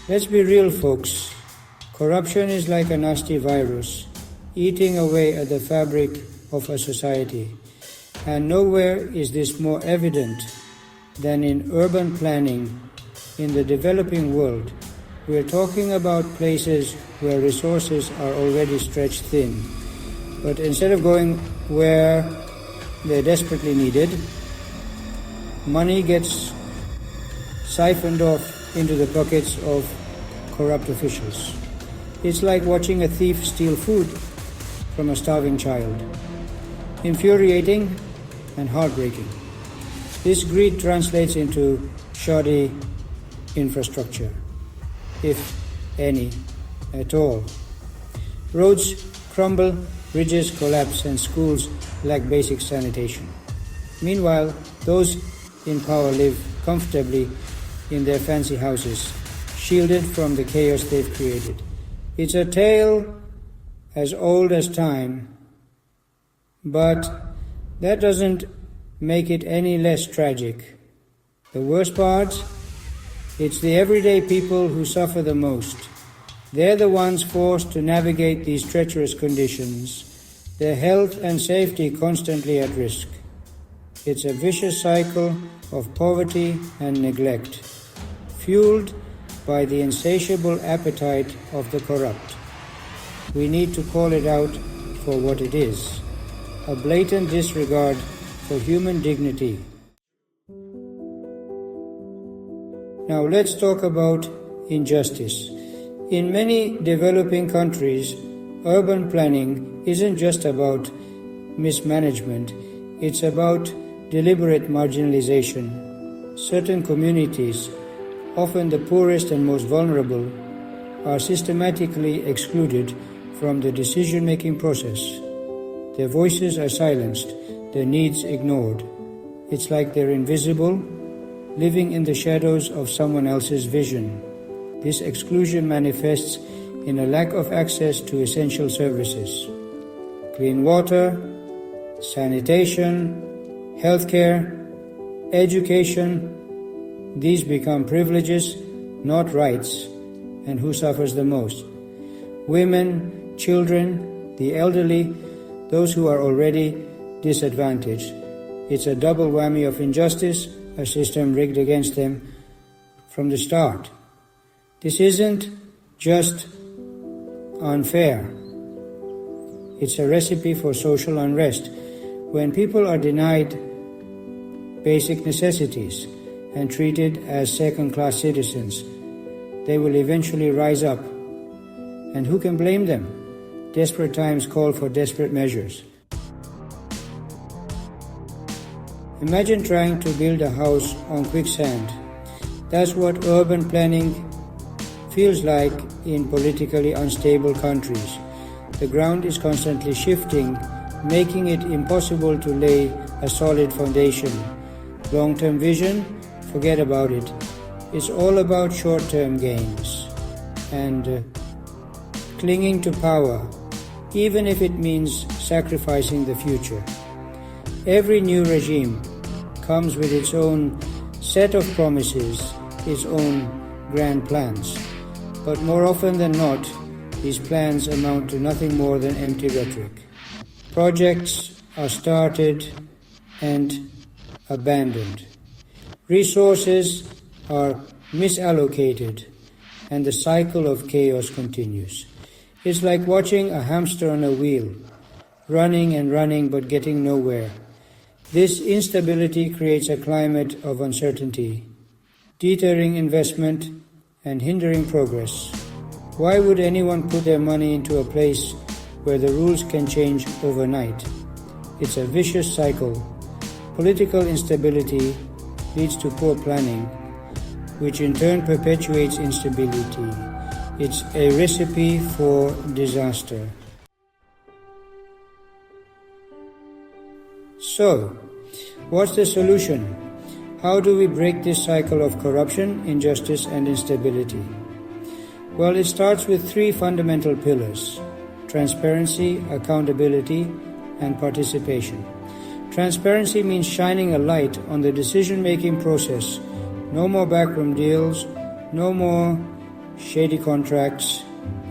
Let's be real, folks. Corruption is like a nasty virus, eating away at the fabric of a society. And nowhere is this more evident than in urban planning in the developing world. We're talking about places where resources are already stretched thin. But instead of going where they're desperately needed, money gets siphoned off into the pockets of corrupt officials. It's like watching a thief steal food from a starving child. Infuriating and heartbreaking. This greed translates into shoddy infrastructure, if any at all. Roads crumble, bridges collapse, and schools lack basic sanitation. Meanwhile, those in power live comfortably in their fancy houses, shielded from the chaos they've created. It's a tale as old as time, but that doesn't make it any less tragic. The worst part? It's the everyday people who suffer the most. They're the ones forced to navigate these treacherous conditions, their health and safety constantly at risk. It's a vicious cycle of poverty and neglect, fueled by the insatiable appetite of the corrupt. We need to call it out for what it is, a blatant disregard for human dignity. Now let's talk about injustice. In many developing countries, urban planning isn't just about mismanagement, it's about deliberate marginalization. Certain communities, often the poorest and most vulnerable, are systematically excluded from the decision-making process. Their voices are silenced, their needs ignored. It's like they're invisible, living in the shadows of someone else's vision. This exclusion manifests in a lack of access to essential services. Clean water, sanitation, healthcare, education, these become privileges, not rights. And who suffers the most? Women, children, the elderly, those who are already disadvantaged. It's a double whammy of injustice, a system rigged against them from the start. This isn't just unfair. It's a recipe for social unrest. When people are denied basic necessities and treated as second-class citizens, they will eventually rise up. And who can blame them? Desperate times call for desperate measures. Imagine trying to build a house on quicksand. That's what urban planning feels like in politically unstable countries. The ground is constantly shifting, making it impossible to lay a solid foundation. Long-term vision? Forget about it. It's all about short-term gains and clinging to power, even if it means sacrificing the future. Every new regime comes with its own set of promises, its own grand plans. But more often than not, these plans amount to nothing more than empty rhetoric. Projects are started and abandoned. Resources are misallocated, and the cycle of chaos continues. It's like watching a hamster on a wheel, running and running but getting nowhere. This instability creates a climate of uncertainty, deterring investment and hindering progress. Why would anyone put their money into a place where the rules can change overnight? It's a vicious cycle. Political instability leads to poor planning, which in turn perpetuates instability. It's a recipe for disaster. So, what's the solution? How do we break this cycle of corruption, injustice, and instability? Well, it starts with three fundamental pillars: transparency, accountability, and participation. Transparency means shining a light on the decision-making process. No more backroom deals, no more shady contracts.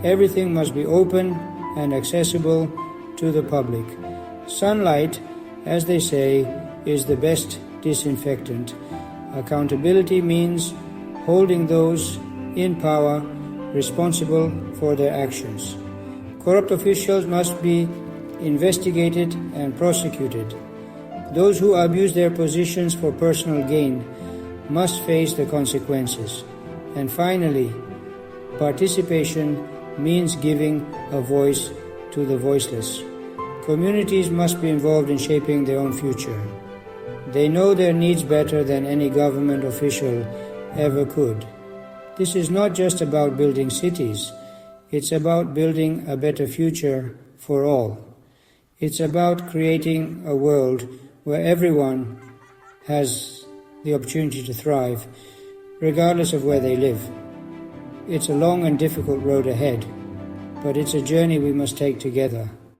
Everything must be open and accessible to the public. Sunlight, as they say, is the best disinfectant. Accountability means holding those in power responsible for their actions. Corrupt officials must be investigated and prosecuted. Those who abuse their positions for personal gain must face the consequences. And finally, participation means giving a voice to the voiceless. Communities must be involved in shaping their own future. They know their needs better than any government official ever could. This is not just about building cities. It's about building a better future for all. It's about creating a world where everyone has the opportunity to thrive, regardless of where they live. It's a long and difficult road ahead, but it's a journey we must take together.